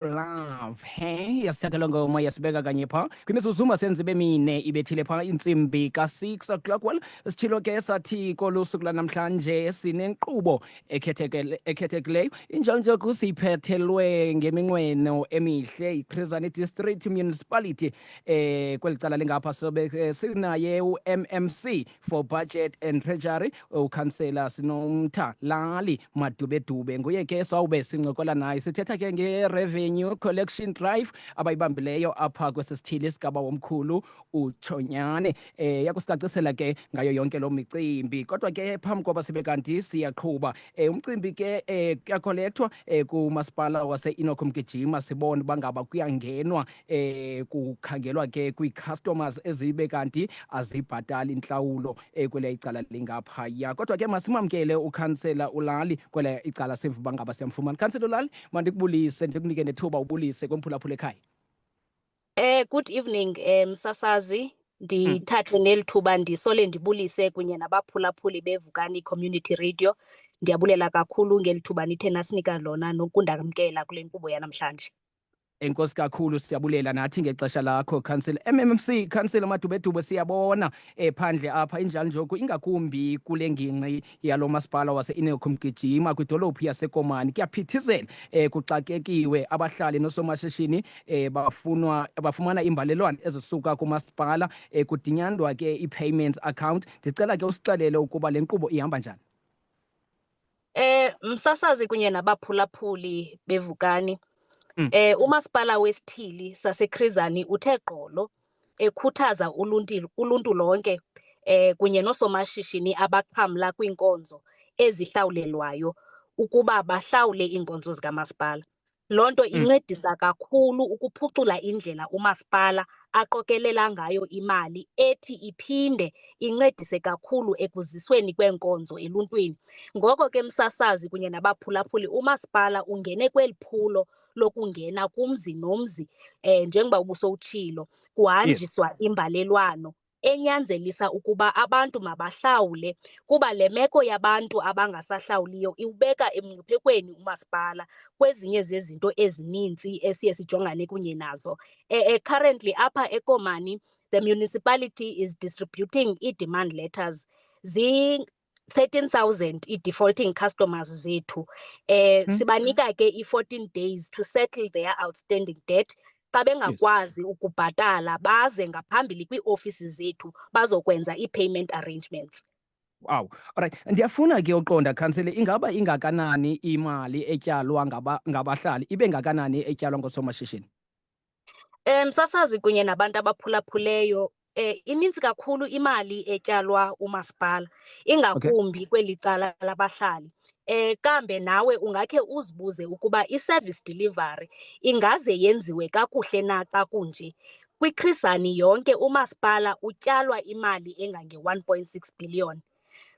Love he yasithathelwa ngoma yasibeka kanye pha kwimizuzuma senze bemine ibethile pha intsimbi ka-6 o'clock. Well, sitshilo ke sathi kolusuku lanamhlanje sinenkqubo ekhethekileyo injalo nje kusiphethelwe ngeminqweno emihle yiChrizane District Municipality. Kweli cala lingapha sobe sinaye u-MMC for Budget and Treasury, ukhansela sinomthalali Madubedube, nguye ke sawube sincokola naye sithetha ke nge-revenue collection drive abayibambileyo apha kwesisithili sigaba womkhulu uChonyane. Yakusicacisela ke ngayo yonke lo micimbi, kodwa ke phambi koba sibe kanti siyaqhuba umcimbi ke kuyakolekthwa kumasipala wase-Enoch Mgijima. Sibone bangaba kuyangenwa kukhangelwa ke kwii-customers ezibe kanti azibhatali intlawulo kwele icala lingaphaya, kodwa ke masimamkele ukhansela uLali kwele icala siva bangaba siyamfumana. Khansela uLali, mandikubulise ndikunike nethuba ubulise kwemphulaphula ekhaya. Good evening, Msasazi. Ndithathe neli thuba ndisole ndibulise kunye nabaphulaphuli beVukani Community Radio. Ndiyabulela kakhulu ngeli thuba nithe nasinika lona nokundamkela kule nkqubo yanamhlanje. Enkosi kakhulu, siyabulela nathi ngexesha lakho Council MMC. Council Madubedube, siyabona phandle apha injalo njoku ingakumbi kule ngingqi yalo masipala wase-Enoch Mgijima kwidolophu yaseKomani kuyaphithizela, kuxakekiwe abahlali nosomashishini bafumana imbalelwane ezisuka kumasipala, kudinyandwa ke i-payments account. Ndicela ke usixelele ukuba le nkqubo ihamba njani. Msasazi kunye nabaphulaphuli beVukani, umasipala wesithili saseChrizane uthe gqolo ekhuthaza uluntu lonke kunye noosomashishini abaxhamla kwiinkonzo ezihlawulelwayo ukuba bahlawule iinkonzo zikamasipala. Loo nto incedisa kakhulu ukuphucula indlela umasipala aqokelela ngayo imali ethi iphinde incedise kakhulu ekuzisweni kweenkonzo eluntwini. Ngoko ke Msasazi kunye nabaphulaphuli, umasipala ungene kweli phulo lokungena kumzi nomzi njengoba ubusowutshilo kuhanjiswa imbalelwano enyanzelisa ukuba abantu mabahlawule, kuba le meko yabantu abangasahlawuliyo iwubeka emngciphekweni umasipala kwezinye zezinto ezininzi esiye sijongane kunye nazo. Currently apha eKomani, the municipality is distributing i-demand letters 13,000 i-defaulting customers zethu. Sibanika ke i-14 days to settle their outstanding debt. Xa bengakwazi ukubhatala baze ngaphambili kwii-ofisi zethu bazokwenza ii-payment arrangements. Wow, alright. Ndiyafuna ke uqonda khansele, ingaba ingakanani imali etyalwa ngabahlali, ibe ngakanani etyalwa ngoosomashishini? Msasazi kunye nabantu abaphulaphuleyo, ininzi kakhulu imali etyalwa umasipala, ingakumbi kweli cala labahlali. Kambe nawe ungakhe uzibuze ukuba i-service delivery ingaze yenziwe kakuhle na xa kunje. KwiChrizane yonke umasipala utyalwa imali engange-1.6 billion.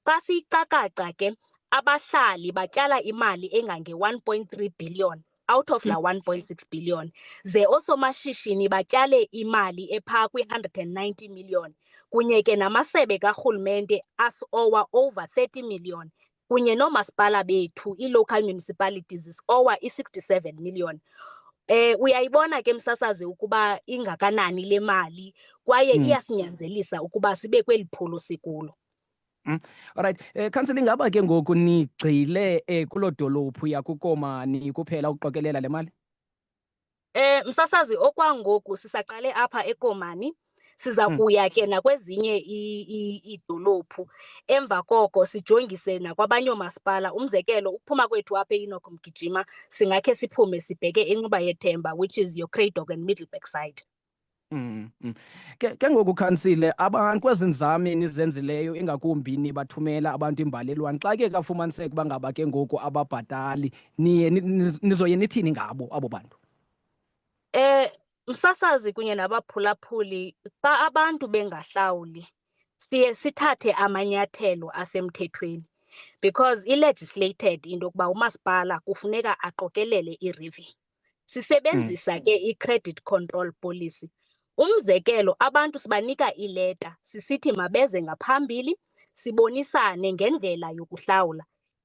Xa siyicakaca ke abahlali batyala imali engange-1.3 billion out of la 1.6 billion. Ze oosomashishini batyale imali ephaa kwi-190 million, kunye ke namasebe karhulumente asiowa over 30 million, kunye noomasipala bethu ii-local municipalities isiowa i-67 million. Uyayibona ke Msasazi ukuba ingakanani le mali kwaye iyasinyanzelisa ukuba sibe kweli phulo sikulo. Alright, Council, ingaba ke ngoku nigxile kuloo dolophu yakuKomani kuphela uqokelela le mali? Msasazi, okwangoku sisaqale apha eKomani, siza kuya ke nakwezinye iidolophu. Emva koko sijongise nakwabanye oomasipala. Umzekelo, ukuphuma kwethu apha e-Enoch Mgijima singakhe siphume sibheke eNcuba yeThemba, which is your Cradock and Middleburg side. Ke ngoku khansile, abantu kwezi nzame nizenzileyo ingakumbi nibathumela abantu imbalelwane, xa ke kafumaniseka uba ngaba ke ngoku ababhatali, nizoye nithini ngabo abo bantu? Msasazi kunye nabaphulaphuli, xa abantu bengahlawuli siye sithathe amanyathelo asemthethweni, because i-legislated into yokuba umasipala kufuneka aqokelele i-revenue. Sisebenzisa ke i-credit control policy. Umzekelo, abantu sibanika ileta sisithi mabeze ngaphambili sibonisane ngendlela yokuhlawula.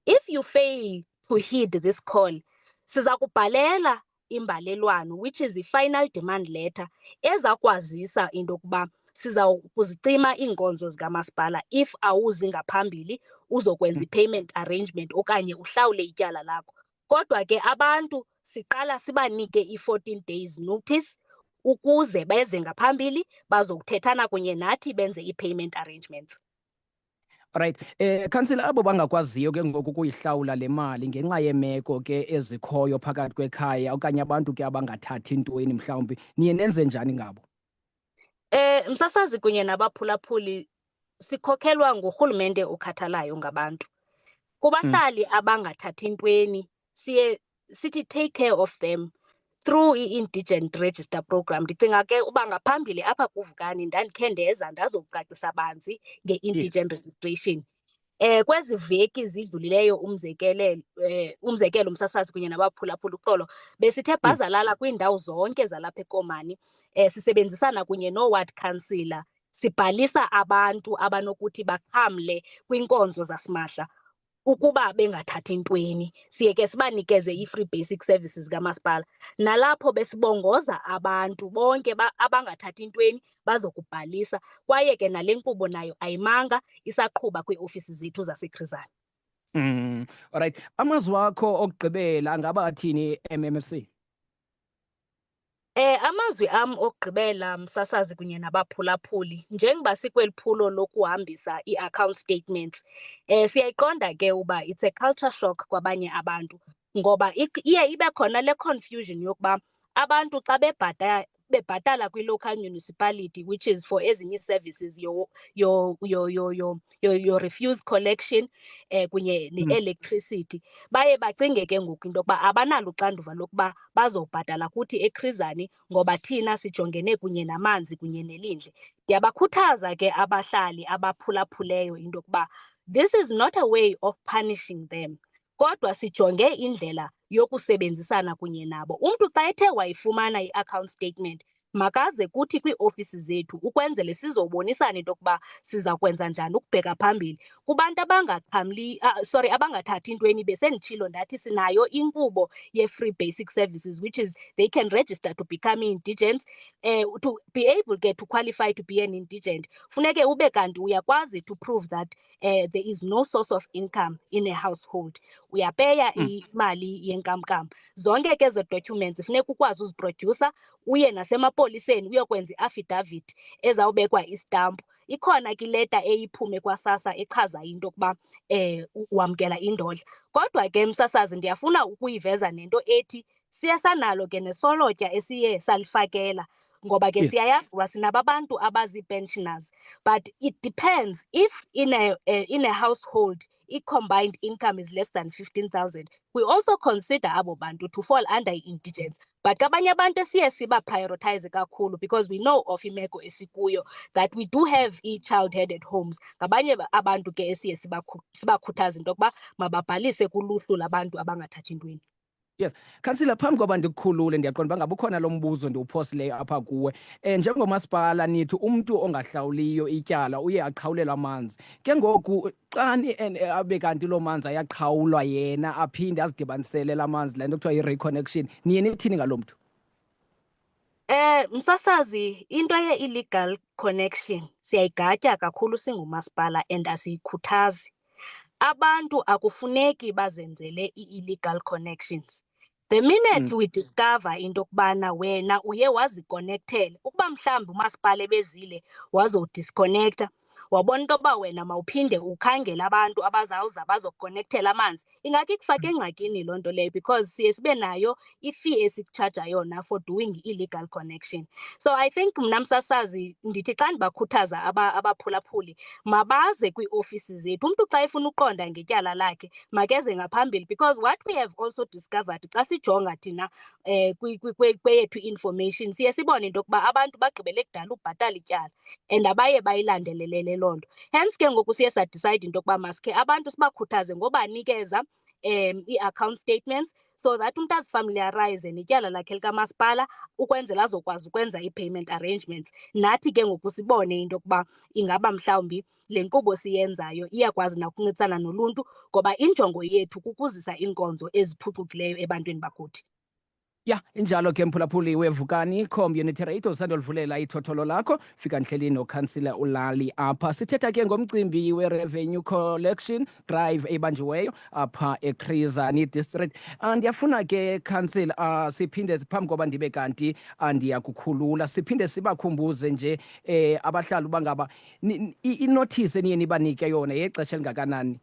If you fail to heed this call, siza kubhalela imbalelwano, which is i-final demand letter, ezakwazisa into yokuba siza kuzicima iinkonzo zikamasipala if awuzi ngaphambili uzokwenza i-payment arrangement okanye uhlawule ityala lakho. Kodwa ke abantu siqala sibanike i-14 days notice ukuze beze ngaphambili bazokuthethana kunye nathi benze i-payment arrangements. Right. Councillor, abo bangakwaziyo ke ngoku kuyihlawula le mali ngenxa yeemeko ke ezikhoyo phakathi kwekhaya okanye abantu ke abangathathi ntweni mhlawumbi, niye nenze njani ngabo? Msasazi kunye nabaphulaphuli sikhokhelwa ngurhulumente okhathalayo ngabantu. Kubahlali abangathathi ntweni siye sithi take care of them through i-Indigent Register Program. Ndicinga ke uba ngaphambili apha kuvukani ndandikhe ndeza ndazokucacisa banzi nge-indigent registration. Kwezi veki zidlulileyo umzekelo msasazi kunye nabaphulaphula uxolo besithe bhazalala kwiindawo zonke zalapha eKomani, sisebenzisana kunye no-ward councillor sibhalisa abantu abanokuthi baxhamle kwinkonzo zasimahla ukuba bengathathi ntweni. Siye ke sibanikeze i-free basic services kamasipala, nalapho besibongoza abantu bonke abangathathi ntweni bazokubhalisa. Kwaye ke nale nkqubo nayo ayimanga, isaqhuba kwiiofisi zethu zaseChrizane. Alright, amazwi wakho okugqibela angaba athini MMFC? Amazwi am okugqibela msasazi kunye nabaphulaphuli, njengoba sikweli phulo lokuhambisa ii-account statements, siyayiqonda ke uba it's a culture shock kwabanye abantu, ngoba iye ibe khona le confusion yokuba abantu xa bebhatala kwi-local municipality, which is for ezinye ii-services your refuse collection kunye ne-electricity, baye bacinge ke ngoku into yokuba abanalo uxanduva lokuba bazobhatala kuthi eChrizane ngoba thina sijongene kunye namanzi kunye nelindle. Ndiyabakhuthaza ke abahlali abaphulaphuleyo into yokuba this is not a way of punishing them, kodwa sijonge indlela yokusebenzisana kunye nabo. Umntu xa ethe wayifumana i-account statement makaze kuthi kwiiofisi zethu ukwenzele sizobonisana into yokuba siza kwenza njani ukubheka phambili. Kubantu abangathathi ntweni besenditshilo ndathi sinayo inkqubo ye-free basic services, which is they can register to become indigents. To be able ke to qualify to be an indigent funeke ube kanti uyakwazi to prove that there is no source of income in a household. Uyapeya imali yenkamnkam. Zonke ke ezo documents funeka ukwazi uziproducer, uye nasemapoliseni uyokwenza i-affidavit ezawubekwa istampu. Ikhona ke ileta eyiphume kwaSASSA echaza into yokuba wamkela indodla. Kodwa ke msasazi ndiyafuna ukuyiveza nento ethi siye sanalo ke nesolotya esiye salifakela, ngoba ke siyayazi uba sinabo abantu abazii-pensioners, but it depends if in a household i-combined income is less than 15,000, we also consider abo bantu to fall under i-indigence. But kabanye abantu siye siba prioritize kakhulu because we know of imeko esikuyo that we do have i-child-headed homes. Ngabanye abantu ke esiye sibakhuthaza into yokuba mababhalise kuluhlu labantu abangathathi ntweni. Yes, Councillor, phambi koba ndikukhulule ndiyaqonda uba ngabe ukhona lo mbuzo ndiwuphosileyo apha kuwe. Njengomasipala nithi umntu ongahlawuliyo ityala uye aqhawulelwa amanzi. Ke ngoku xa abe kanti loo manzi ayaqhawulwa yena aphinde azidibanisele laa manzi, le nto kuthiwa yi-reconnection, niye nithini ngaloo mntu? Msasazi, into ye-illegal connection siyayigatya kakhulu singumasipala and asiyikhuthazi. Abantu akufuneki bazenzele ii-illegal connections. The minute we discover into yokubana wena uye waziconnectela, ukuba mhlawumbi umasipala ebezile wazodisconnecta, wabona into yoba wena mawuphinde ukhangele abantu abazawuza bazokukonektela amanzi, ingake ikufake engxakini loo nto leyo because siye sibe nayo i-fee esikutshaja yona for doing illegal connection. So I think mna msasazi ndithi xa ndibakhuthaza abaphulaphuli mabaze kwiiofisi zethu. Umntu xa efuna uqonda ngetyala lakhe makeze ngaphambili, because what we have also discovered xa sijonga thina kweyethu information siye sibone into yokuba abantu bagqibele kudala ukubhatala ityala and abaye bayilandelelele loo nto. Hence ke ngoku siye sadicide into yokuba masikhe abantu sibakhuthaze ngobanikeza ii-account statements so that umntu azifamiliarize netyala lakhe likamasipala ukwenzela azokwazi ukwenza ii-payment arrangements. Nathi ke ngoku sibone into yokuba ingaba mhlawumbi le nkqubo siyenzayo iyakwazi nakuncedisana noluntu, ngoba injongo yethu kukuzisa iinkonzo eziphucukileyo ebantwini bakuthi. Ya, injalo ke mphulaphuli wevukani community radio sandolivulela ithotholo lakho fika nihleli nokhansila ulali apha sithetha ke ngomcimbi we-revenue collection drive ebanjiweyo apha eKrizani district. Ndiyafuna ke council siphinde phambi koba ndibe kanti ndiyakukhulula siphinde sibakhumbuze nje abahlali bangaba inothisi eniye nibanike yona yexesha elingakanani.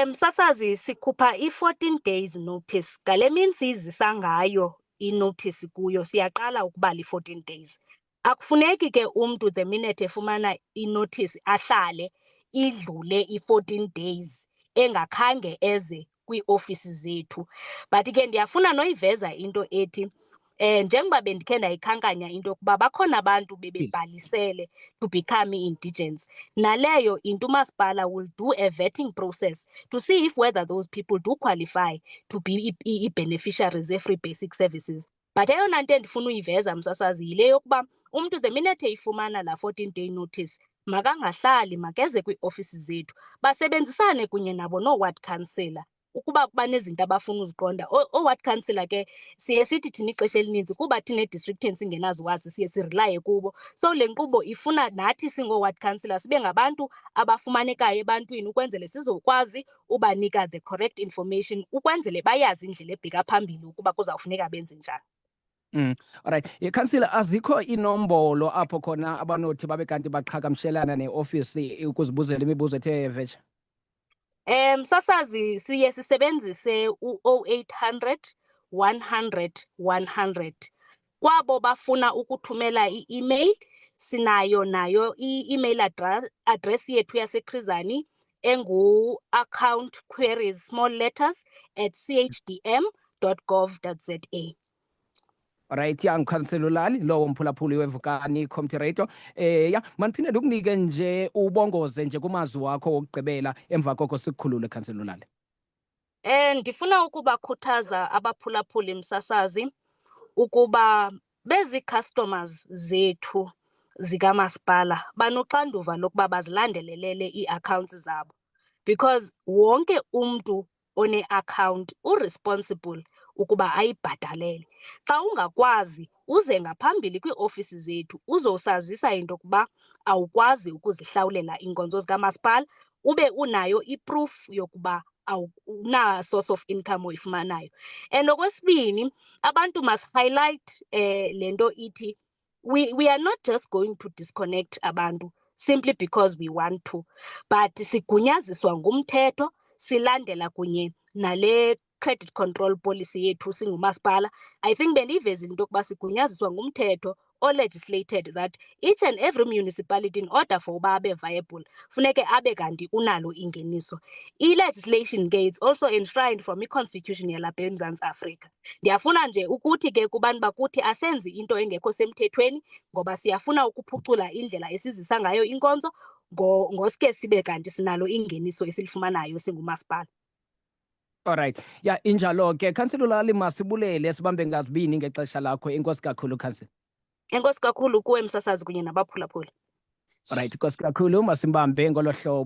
Msasazi sikhupha i-14 days notice. Ngale mini siyizisa ngayo i-notice kuyo siyaqala ukubala i-14 days. Akufuneki ke umntu the minute efumana i-notice ahlale idlule i-14 days engakhange eze kwii-ofisi zethu. But ke ndiyafuna noyiveza into ethi njengoba bendikhe ndayikhankanya into yokuba bakhona abantu bebebhalisele to become indigents. Naleyo into umasipala will do a vetting process to see if whether those people do qualify to be beneficiaries free basic services. But eyona nto endifuna uyiveza msasazi yile yokuba umntu the minute eyifumana la 14-day notice makangahlali makeze kwii-ofisi zethu basebenzisane kunye nabo noo-ward councillor ukuba banezinto abafuna uziqonda. Oo-ward councillor ke siye sithi thina ixesha elininzi kuba thine-district singenazo wards siye sirelaye kubo. So le nkqubo ifuna nathi singoo-ward councillor sibe ngabantu abafumanekayo ebantwini ukwenzele sizokwazi ubanika the correct information ukwenzele bayazi indlela ebheka phambili ukuba kuzawufuneka benze njani. Alright, councillor, azikho inombolo apho khona abanothi babe kanti baqhagamshelana ne-ofisi ukuzibuzela imibuzo ethe vetshe? Msasazi siye sisebenzise u-0800 100 100. Kwabo bafuna ukuthumela i-email sinayo nayo i-email address yethu yaseKrizani engu-account queries small letters @chdm.gov.za. Alright, ya mkhansela ulali lowo mphulaphuli wevukani community radio. Maniphinde ndikunike nje ubongoze nje kumazwi wakho wokugqibela emva koko sikukhulule khansela ulali. Ndifuna ukubakhuthaza abaphulaphuli msasazi ukuba bezi-customers zethu zikamasipala banoxanduva lokuba bazilandelelele ii-accounts zabo because wonke umntu one-account uresponsible ukuba ayibhatalele. Xa ungakwazi uze ngaphambili kwii-ofisi zethu uzosazisa into yokuba awukwazi ukuzihlawulela iinkonzo zikamasipala ube unayo i-proof yokuba awuna-source of income oyifumanayo. And okwesibini, abantu must highlight le nto ithi we are not just going to disconnect abantu simply because we want to, but sigunyaziswa ngumthetho silandela kunye nale credit control policy yethu singumasipala. I think bendiyivezile into yokuba sigunyaziswa ngumthetho legislated that each and every municipality in order for uba abe viable funeke abe kanti unalo ingeniso. I-legislation ke it's also enshrined from i-constitution yalapha eMzantsi Afrika. Ndiyafuna nje ukuthi ke kubantu bakuthi asenzi into engekho semthethweni ngoba siyafuna ukuphucula indlela esizisa ngayo inkonzo ngoske sibe kanti sinalo ingeniso esilifumanayo singumasipala. Alright, ya injalo ke khansela ulali masibulele sibambe ngazibini ngexesha lakho. Enkosi kakhulu khansela. Enkosi kakhulu kuwe msasazi kunye nabaphulaphuli. Alright, enkosi kakhulu masimbambe ngolo hlobo.